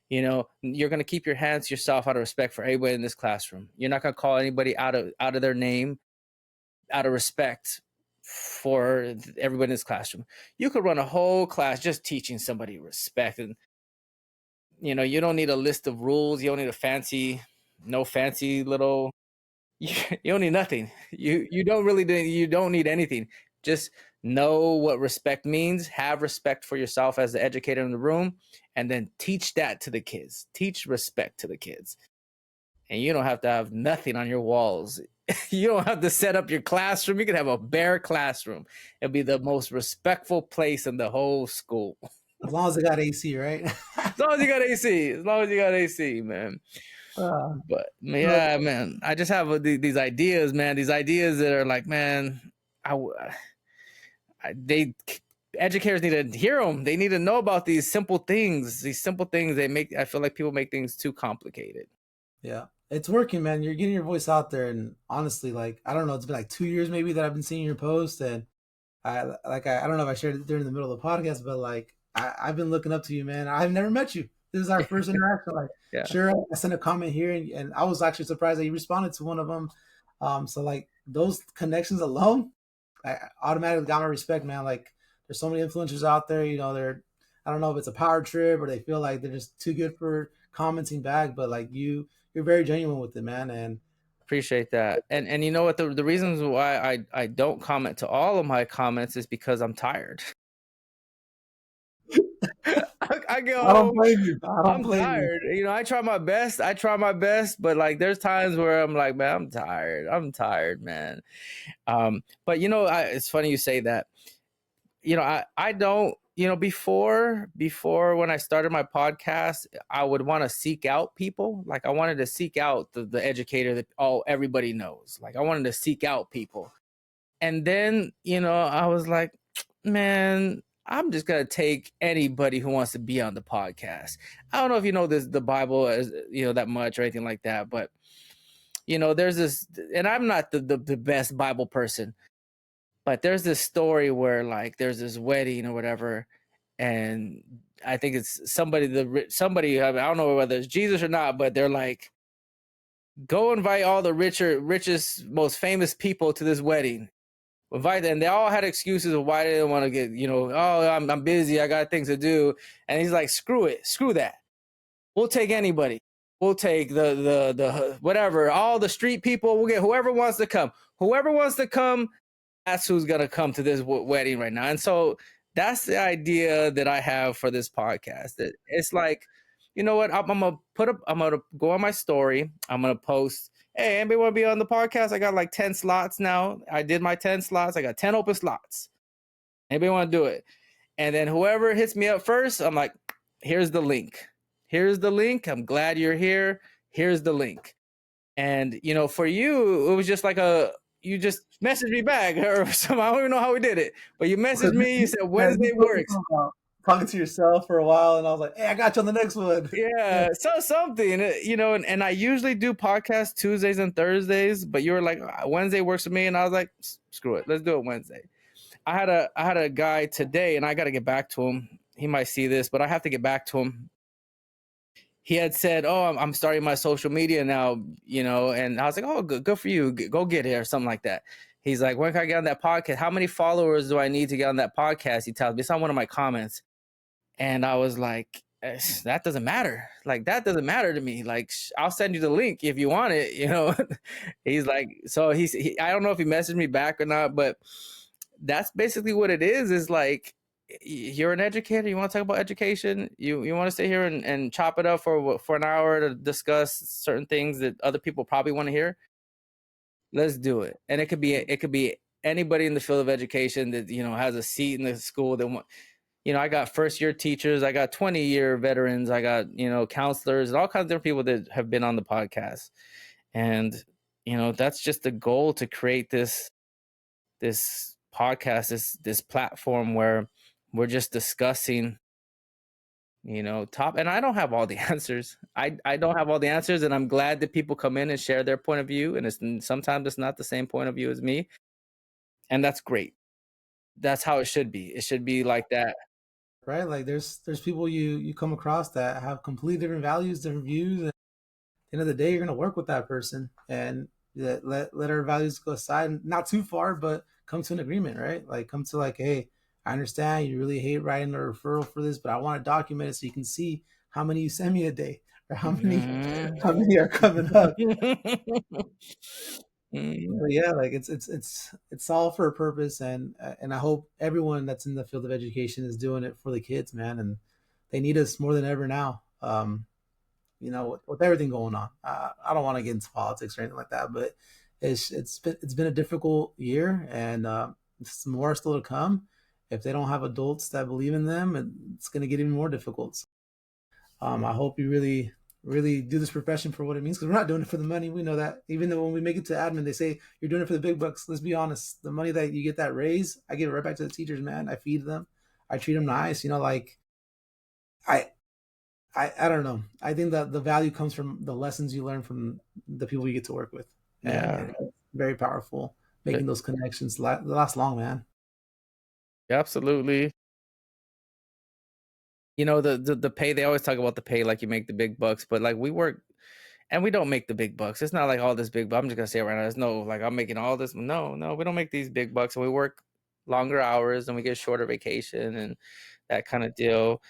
You're gonna keep your hands to yourself out of respect for everybody in this classroom. You're not gonna call anybody out of their name out of respect for everybody in this classroom. You could run a whole class just teaching somebody respect. And you don't need a list of rules. You don't need no fancy little. You don't need nothing. You don't need anything. Just know what respect means. Have respect for yourself as the educator in the room, and then teach that to the kids. Teach respect to the kids, and you don't have to have nothing on your walls. You don't have to set up your classroom. You can have a bare classroom. It'll be the most respectful place in the whole school. As long as it got AC, right? As long as you got AC. As long as you got AC, man. uh, But no, yeah, man, I just have these ideas, man. These ideas that are like, man, I, they educators need to hear them. They need to know about these simple things. These simple things they make. I feel like people make things too complicated. yeah, it's working, man. You're getting your voice out there, and honestly, like I don't know, it's been like 2 years maybe that I've been seeing your post, and I don't know if I shared it during the middle of the podcast, but like I've been looking up to you, man. I've never met you. This is our first interaction. Like, Yeah, sure, I sent a comment here, and I was actually surprised that you responded to one of them. So like those connections alone, I automatically got my respect, man. Like, there's so many influencers out there. They're I don't know if it's a power trip or they feel like they're just too good for commenting back, but like you're very genuine with it, man. And appreciate that. And you know what? The reasons why I don't comment to all of my comments is because I'm tired. I go I don't home. blame you. I don't I'm blame you. tired. I try my best. But like, there's times where I'm like, man, I'm tired. I'm tired, man. But it's funny you say that. I don't. Before when I started my podcast, I would want to seek out people. Like I wanted to seek out the educator that everybody knows. Like I wanted to seek out people, and then I was like, man, I'm just gonna take anybody who wants to be on the podcast. I don't know if you know the Bible as that much or anything like that, but there's this, and I'm not the best Bible person, but there's this story where like there's this wedding or whatever, and I think it's somebody I don't know whether it's Jesus or not, but they're like, go invite all the richest, most famous people to this wedding. Invite them. And they all had excuses of why they didn't want to get, oh, I'm busy, I got things to do. And he's like, screw it, screw that. We'll take anybody. We'll take the whatever, all the street people. We'll get whoever wants to come. Whoever wants to come, that's who's gonna come to this wedding right now. And so that's the idea that I have for this podcast. It's like, you know what? I'm gonna go on my story. I'm gonna post, hey, anybody want to be on the podcast? I got like 10 slots now. I did my 10 slots. I got 10 open slots. Anybody want to do it? And then whoever hits me up first, I'm like, here's the link. Here's the link. I'm glad you're here. Here's the link. And for you, it was just like you just messaged me back or something. I don't even know how we did it, but you messaged me. You said Yeah, Wednesday works. talking to yourself for a while, and I was like, "Hey, I got you on the next one." Yeah, Yeah, so something, and I usually do podcasts Tuesdays and Thursdays, but you were like, Wednesday works for me, and I was like, screw it, let's do it Wednesday. I had a guy today, and I got to get back to him. He might see this, but I have to get back to him. He had said, "Oh, I'm starting my social media now," and I was like, "Oh, good for you. Go get it," or something like that. He's like, "When can I get on that podcast? How many followers do I need to get on that podcast?" He tells me it's on one of my comments, and I was like, "That doesn't matter. Like that doesn't matter to me. Like I'll send you the link if you want it." He's like, so I don't know if he messaged me back or not, but that's basically what it is. Is like you're an educator. You want to talk about education. You want to sit here and chop it up for an hour to discuss certain things that other people probably want to hear. Let's do it. And it could be anybody in the field of education that has a seat in the school that want. I got first year teachers, I got 20-year veterans, I got counselors, and all kinds of different people that have been on the podcast. And that's just the goal, to create this podcast, this platform where we're just discussing top. And I don't have all the answers. I don't have all the answers, and I'm glad that people come in and share their point of view, and sometimes it's not the same point of view as me, and that's great. That's how it should be. It should be like that. Right? Like there's people you come across that have completely different values, different views. And at the end of the day, you're gonna work with that person and let our values go aside, not too far, but come to an agreement, right? Like come to like, hey, I understand you really hate writing a referral for this, but I want to document it so you can see how many you send me a day or how many Mhm. how many are coming up. Mhm. But yeah, like it's all for a purpose, and I hope everyone that's in the field of education is doing it for the kids, man, and they need us more than ever now. With everything going on, I don't want to get into politics or anything like that, but it's been a difficult year, and more still to come. If they don't have adults that believe in them, it's going to get even more difficult. I hope you really, really do this profession for what it means, because we're not doing it for the money. We know that. Even though when we make it to admin, they say you're doing it for the big bucks. Let's be honest. The money that you get, that raise, I give it right back to the teachers, man. I feed them. I treat them nice. Like I, I don't know. I think that the value comes from the lessons you learn from the people you get to work with, and Yeah. it's very powerful. But Making those connections last long, man. absolutely. The pay, they always talk about the pay like you make the big bucks, but like we work and we don't make the big bucks. It's not like all this big, but I'm just gonna say it right now. There's no like I'm making all this. No, no, we don't make these big bucks, and we work longer hours and we get shorter vacation and that kind of deal.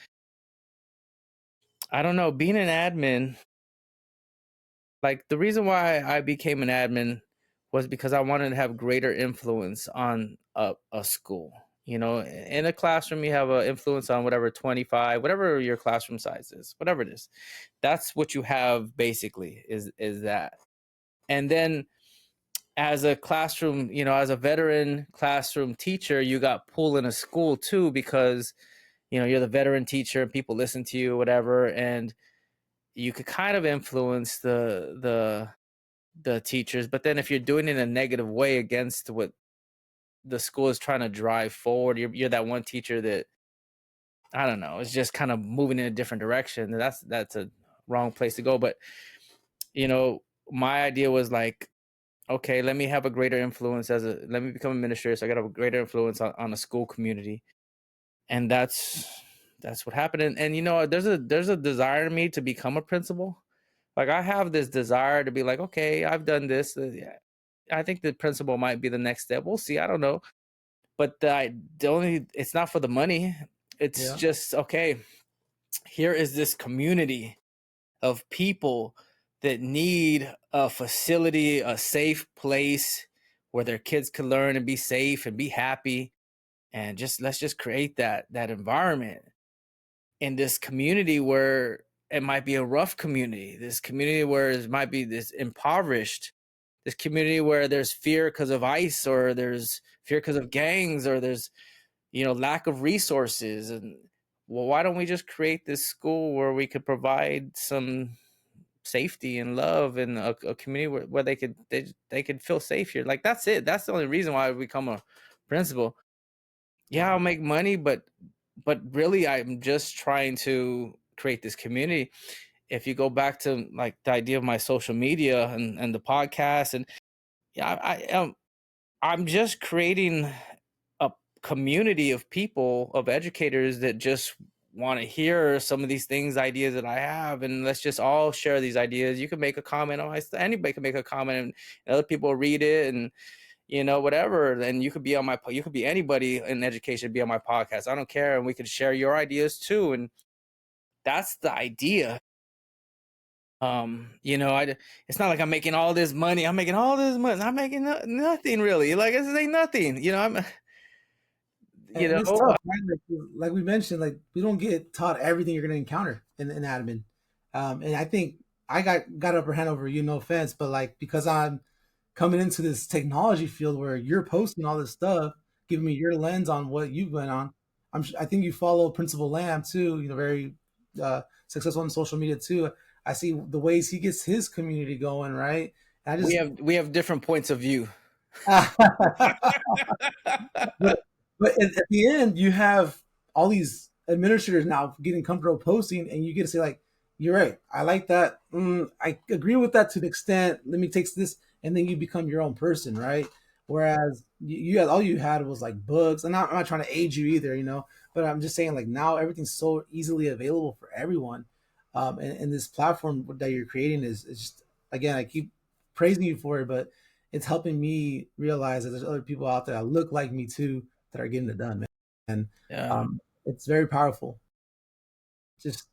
I don't know. Being an admin, like the reason why I became an admin was because I wanted to have greater influence on a school. In a classroom, you have an influence on whatever 25, whatever your classroom size is, whatever it is. That's what you have basically is that. And then as a classroom, as a veteran classroom teacher, you got pulled in a school too because you're the veteran teacher and people listen to you, whatever, and you could kind of influence the teachers. But then if you're doing it in a negative way against what the school is trying to drive forward, you're that one teacher that, I don't know, it's just kind of moving in a different direction. That's a wrong place to go. But you know, my idea was like, okay, let me have a greater influence let me become administrator, so I got to have a greater influence on a school community. And that's what happened. And there's a desire in me to become a principal. Like I have this desire to be like, okay, I've done this. Yeah, I think the principal might be the next step. We'll see. I don't know. But the only it's not for the money. It's Yeah. just okay. Here is this community of people that need a facility, a safe place where their kids can learn and be safe and be happy. And just let's just create that environment in this community where it might be a rough community, this community where it might be this impoverished, this community where there's fear because of ICE, or there's fear because of gangs, or there's lack of resources. And well, why don't we just create this school where we could provide some safety and love and a community where they could feel safe here. Like that's it. That's the only reason why I become a principal. Yeah, I'll Wow. make money, but really I'm just trying to create this community. If you go back to like the idea of my social media and the podcast, and yeah, I'm just creating a community of people, of educators that just want to hear some of these things, ideas that I have, and let's just all share these ideas. You can make a comment on my anybody can make a comment, and other people read it, and whatever. And you could be on you could be anybody in education, be on my podcast. I don't care, and we could share your ideas too. And that's the idea. It's not like I'm making all this money. I'm making all this money. I'm making nothing really. Like this ain't nothing. you And it's know. tough, right? Like we mentioned, like we don't get taught everything you're going to encounter in admin. And I think I got upper hand over you, no offense, but like because I'm coming into this technology field where you're posting all this stuff, giving me your lens on what you've been on. I think you follow Principal Lamb too. You know, very successful on social media too. I see the ways he gets his community going, right? And I just We have different points of view. but at the end, you have all these administrators now getting comfortable posting, and you get to say like, "You're right. I like that. I agree with that to the extent. Let me take this," and then you become your own person, right? Whereas you had all you had was like books, and I'm not trying to age you either, you know. But I'm just saying like now everything's so easily available for everyone, and this platform that you're creating is just again I keep praising you for it, but it's helping me realize that there's other people out there that look like me too that are getting it done, man. And Yeah. it's very powerful. Just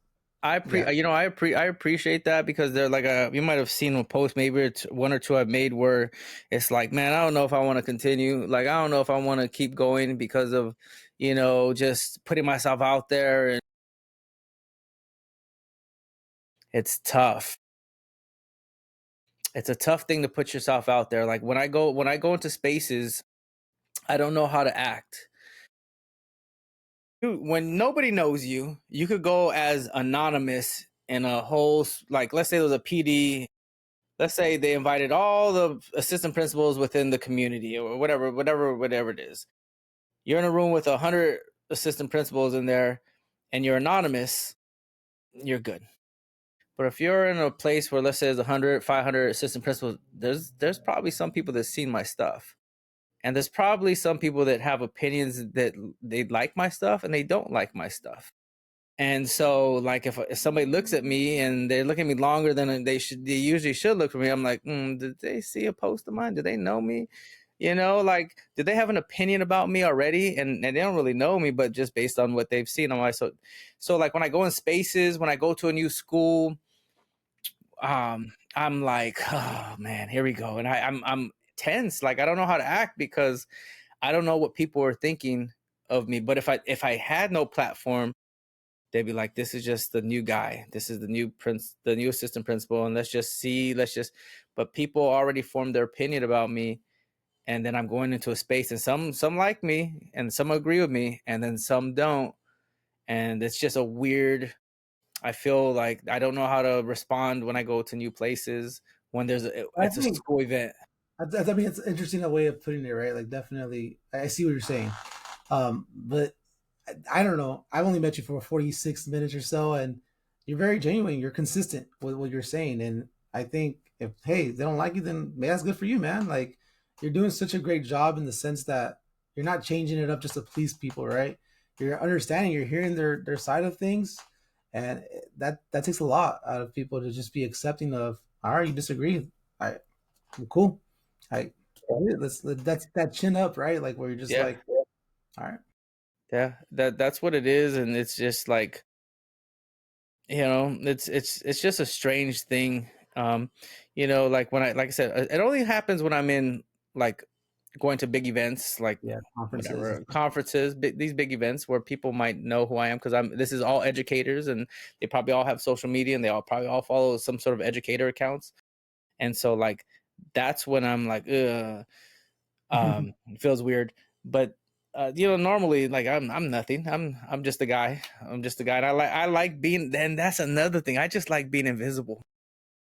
yeah, I appreciate that because they're like you might have seen a post, maybe it's one or two I've made where it's like, man, I don't know if I want to continue. Like, I don't know if I want to keep going because of, just putting myself out there, and it's tough. It's a tough thing to put yourself out there. Like when I go into spaces, I don't know how to act. Dude, when nobody knows you, you could go as anonymous in a whole, like, let's say there was a PD. Let's say they invited all the assistant principals within the community or whatever it is. You're in a room with 100 assistant principals in there, and you're anonymous. You're good. But if you're in a place where, let's say, there's 100, 500 assistant principals, there's probably some people that seen my stuff, and there's probably some people that have opinions that they like my stuff and they don't like my stuff. And so, like, if somebody looks at me and they're looking at me longer than they usually should look for me, I'm like, did they see a post of mine? Do they know me? Like, did they have an opinion about me already? And they don't really know me, but just based on what they've seen on my so like when I go in spaces, when I go to a new school, I'm like, oh man, here we go, and I'm tense, like I don't know how to act because I don't know what people are thinking of me. But if I had no platform, they'd be like, this is just the new guy, this is the new assistant principal, and let's just but people already formed their opinion about me, and then I'm going into a space, and some like me and some agree with me and then some don't, and it's just a weird. I feel like I don't know how to respond when I go to new places when I it's a think school event. I mean it's interesting a way of putting it, right? Like definitely, I see what you're saying. But I don't know. I've only met you for 46 minutes or so, and you're very genuine. You're consistent with what you're saying, and I think if hey they don't like you, then man, that's good for you, man. Like you're doing such a great job in the sense that you're not changing it up just to please people, right? You're understanding, you're hearing their side of things, and that takes a lot out of people to just be accepting of. All right, you disagree. I cool. I that's that chin up, right? Like where you're just Yeah, like, all right. yeah, that's what it is, and it's just like, it's just a strange thing. Like like I said, it only happens when I'm in, like, going to big events, like Yeah, conferences and whatever stuff. conferences, these big events where people might know who I am, because this is all educators, and they probably all have social media, and they all probably all follow some sort of educator accounts. And so, like, that's when I'm like, ugh, it feels weird. But normally, like, I'm nothing. I'm just a guy. I'm just a guy. And I like being. And that's another thing. I just like being invisible.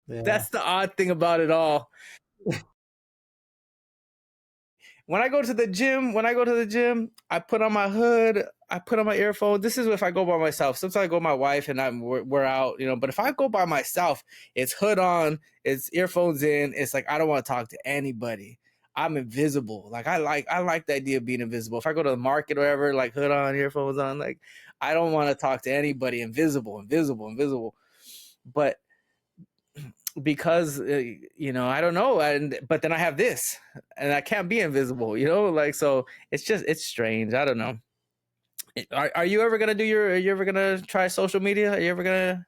Yeah. That's the odd thing about it all. When I go to the gym, I put on my hood, I put on my earphones. This is if I go by myself. Sometimes I go with my wife and we're out, But if I go by myself, it's hood on, it's earphones in. It's like I don't want to talk to anybody. I'm invisible. Like I like the idea of being invisible. If I go to the market or whatever, like hood on, earphones on, like I don't want to talk to anybody. Invisible, invisible, invisible. But because I don't know, but then I have this, and I can't be invisible, like, so it's strange. I don't know. Are you ever gonna are you ever gonna try social media? Are you ever gonna?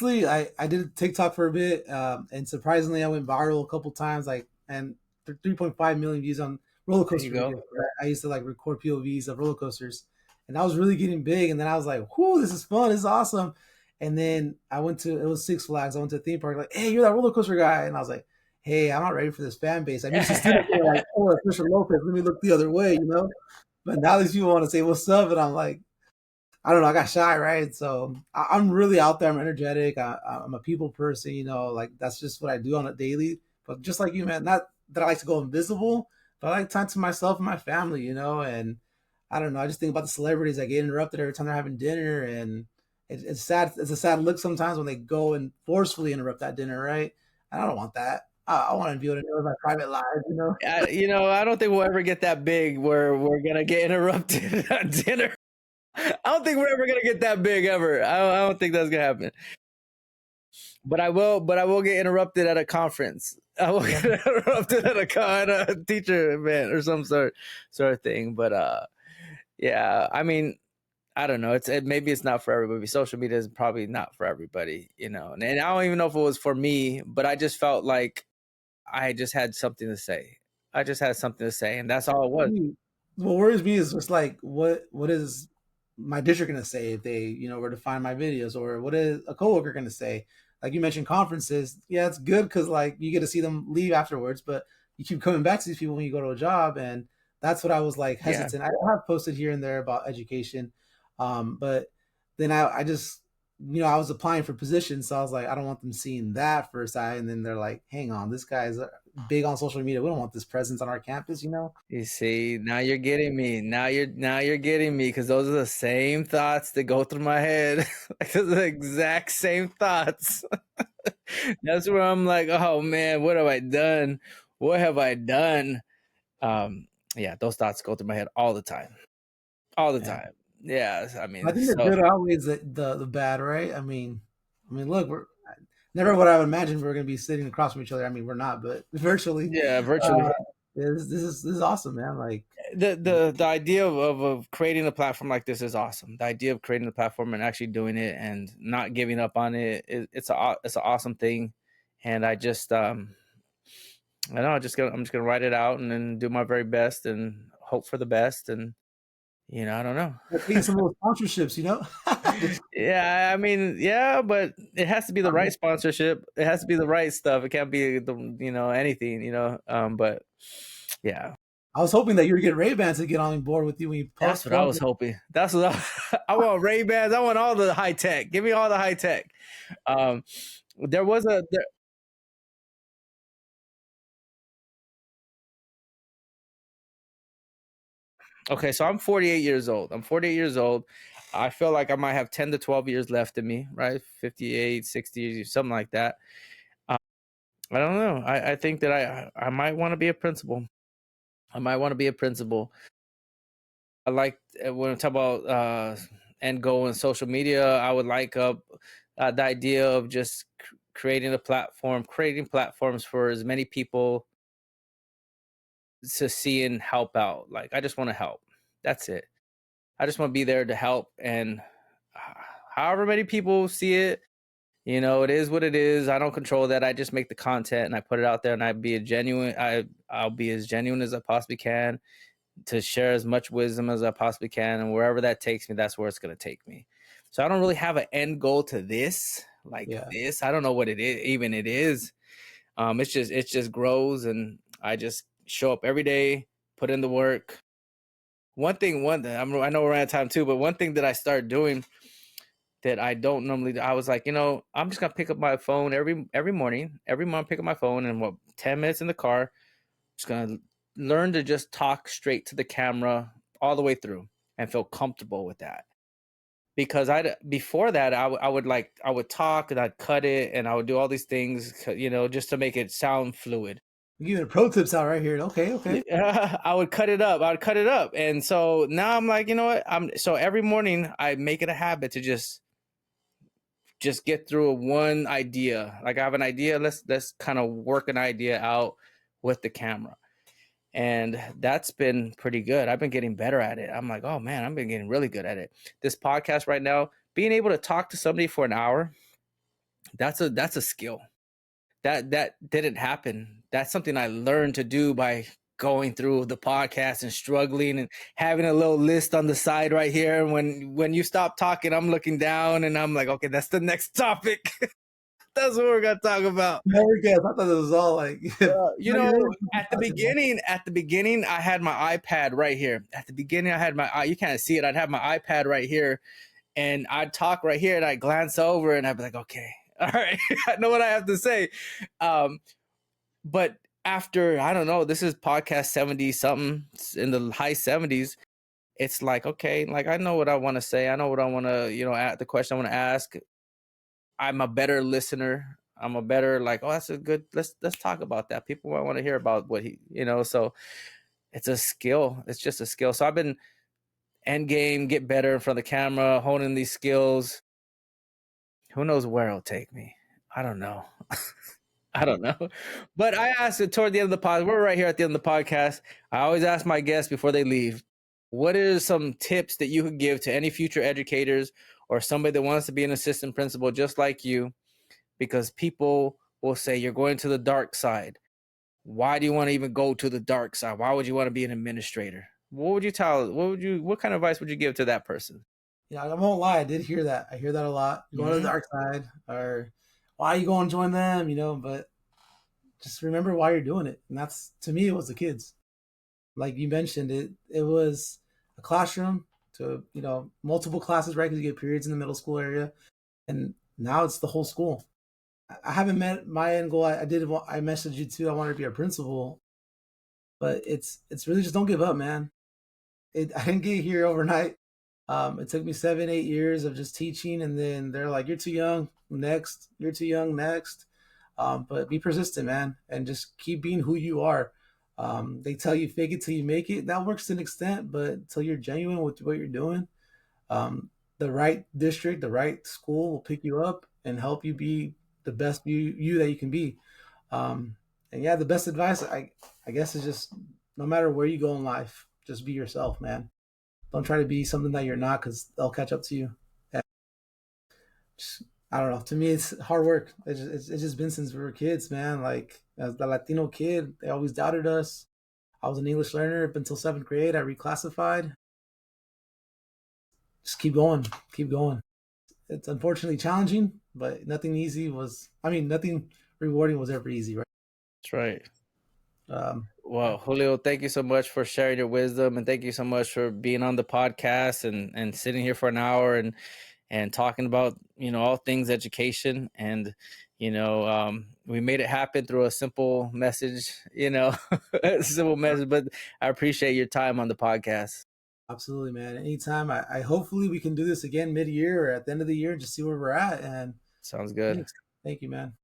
Honestly, I did TikTok for a bit, and surprisingly, I went viral a couple times. Like, and 3.5 million views on roller There you coaster go. videos. Right? I used to like record POVs of roller coasters, and I was really getting big. And then I was like, "Whoo, this is fun! This is awesome!" And then I went to it was Six Flags. I went to a theme park. Like, hey, you're that roller coaster guy, and I was like, "Hey, I'm not ready for this fan base." I mean, some students were like, "Oh, it's Mr. Lopez. Let me look the other way," you know. But now these people want to say what's up, and I'm like, I don't know. I got shy, right? So I'm really out there. I'm energetic. I'm a people person. You know, like that's just what I do on a daily. But just like you, man, not that I like to go invisible, but I like time to myself and my family. You know, and I don't know. I just think about the celebrities that get interrupted every time they're having dinner, and it's sad. It's a sad look sometimes when they go and forcefully interrupt that dinner, right? And I don't want that. I want to be able to know my private life. You know. I don't think we'll ever get that big where we're gonna get interrupted at dinner. I don't think we're ever gonna get that big ever. I don't think that's gonna happen. But I will. But I will get interrupted at a conference. I will Yeah. get interrupted at a teacher event or some sort of thing. But yeah. I mean, I don't know. Maybe it's not for everybody. Social media is probably not for everybody. And I don't even know if it was for me. But I just felt like I just had something to say. I just had something to say, and that's all it was. What worries me is just like what is my district going to say if they were to find my videos, or what is a coworker going to say? Like you mentioned conferences, yeah, it's good because like you get to see them leave afterwards, but you keep coming back to these people when you go to a job, and that's what I was like Yeah. hesitant. I have posted here and there about education, but then I just I was applying for positions, so I was like, I don't want them seeing that first eye, and then they're like, hang on, this guy's big on social media. We don't want this presence on our campus, you know? You see, now you're getting me. Now you're getting me because those are the same thoughts that go through my head. Like those are the exact same thoughts. That's where I'm like, oh man, what have I done? What have I done? Um, yeah, those thoughts go through my head all the time. All the Yeah. time. Yeah, I I mean, think the so good outweighs the bad, right? I mean, look, we're never what I would imagine we're going to be sitting across from each other. I mean, we're not, but virtually. yeah, Uh, virtually. this is awesome, man. Like, The idea of creating a platform like this is awesome. The idea of creating a platform and actually doing it and not giving up on it, it's an awesome thing. And I know I'm just gonna write it out and then do my very best and hope for the best. And I don't know. getting some of those sponsorships, you know. Just, Yeah, I mean, yeah, but it has to be the right sponsorship. It has to be the right stuff. It can't be anything. But yeah. I was hoping that you would get Ray Bans to get on board with you when you That's post what I form. was hoping. That's what I want. Ray Bans. I want all the high tech. Give me all the high tech. Um, there was a there, okay. So I'm 48 years old. I'm 48 years old. I feel like I might have 10 to 12 years left in me. Right, 58, 60, something like that. Um, I don't know. I think that I might want to be a principal. I might want to be a principal. I like when I talk about end goal in social media. I would like the idea of just creating platforms for as many people to see and help out. Like I just want to help. That's it. I just want to be there to help, and however many people see it, it is what it is. I don't control that. I just make the content and I put it out there, and I'll be as genuine as I possibly can to share as much wisdom as I possibly can, and wherever that takes me, that's where it's going to take me. So I don't really have an end goal to this, like Yeah, this. I don't know what it is, even it is. It just grows, and I just show up every day, put in the work. I know we're out of time too, but one thing that I started doing that I don't normally do, I was like, I'm just gonna pick up my phone every month, pick up my phone, and 10 minutes in the car, just gonna learn to just talk straight to the camera all the way through and feel comfortable with that. Because before that I would talk and I'd cut it and I would do all these things, just to make it sound fluid. we're giving pro tips out right here. Okay, okay. Yeah, I would cut it up. I would cut it up, and so now I'm like, you know what? So every morning I make it a habit to just get through one idea. Like I have an idea, let's kind of work an idea out with the camera. And that's been pretty good. I've been getting better at it. I'm like, oh man, I've been getting really good at it. This podcast right now, being able to talk to somebody for an hour, that's a skill. That didn't happen. That's something I learned to do by going through the podcast and struggling and having a little list on the side right here. And when you stop talking, I'm looking down and I'm like, okay, that's the next topic. That's what we're gonna talk about. Never guess. I thought it was all like, You no, know, you're really at the beginning, I had my iPad right here. At the beginning, I had you can't see it. I'd have my iPad right here, and I'd talk right here, and I'd glance over, and I'd be like, okay, all right, I know what I have to say. Um, but after, I don't know, this is podcast 70 something, in the high 70s. It's like, okay, like I know what I want to say. I know what I want to, the question I want to ask. I'm a better listener. I'm a better, like, oh, that's a good, let's talk about that. People might want to hear about what so it's a skill. It's just a skill. So I've been end game, get better in front of the camera, honing these skills. Who knows where it'll take me? I don't know. I don't know. But I asked it toward the end of the pod. We're right here at the end of the podcast. I always ask my guests before they leave, what are some tips that you could give to any future educators or somebody that wants to be an assistant principal just like you? Because people will say you're going to the dark side. Why do you want to even go to the dark side? Why would you want to be an administrator? What would you tell? What kind of advice would you give to that person? yeah, I won't lie. I did hear that. I hear that a lot. You're going to the Mm-hmm. dark side, or why are you going to join them? But just remember why you're doing it. And that's, to me, it was the kids. Like you mentioned, it was a classroom to multiple classes, right? Because you get periods in the middle school area, and now it's the whole school. I haven't met my end goal. I did. I messaged you too. I wanted to be a principal, but it's really just don't give up, man. I didn't get here overnight. It took me 7, 8 years of just teaching, and then they're like, "You're too young. Next, you're too young. Next." But be persistent, man, and just keep being who you are. They tell you fake it till you make it. That works to an extent, but until you're genuine with what you're doing, um, the right district, the right school will pick you up and help you be the best you that you can be. And yeah, the best advice I guess is just no matter where you go in life, just be yourself, man. Don't try to be something that you're not because they'll catch up to you. And just, I don't know. To me, it's hard work. It's just been since we were kids, man. Like as the Latino kid, they always doubted us. I was an English learner up until 7th grade. I reclassified. Just keep going, keep going. It's unfortunately challenging, but nothing easy was. I mean, nothing rewarding was ever easy, right? That's right. Yeah, Well, Julio, thank you so much for sharing your wisdom, and thank you so much for being on the podcast and sitting here for an hour and talking about all things education. And we made it happen through a simple message. A simple message, but I appreciate your time on the podcast. absolutely, man. Anytime. I hopefully we can do this again mid-year or at the end of the year and just see where we're at. And Sounds good. thanks. Thank you, man.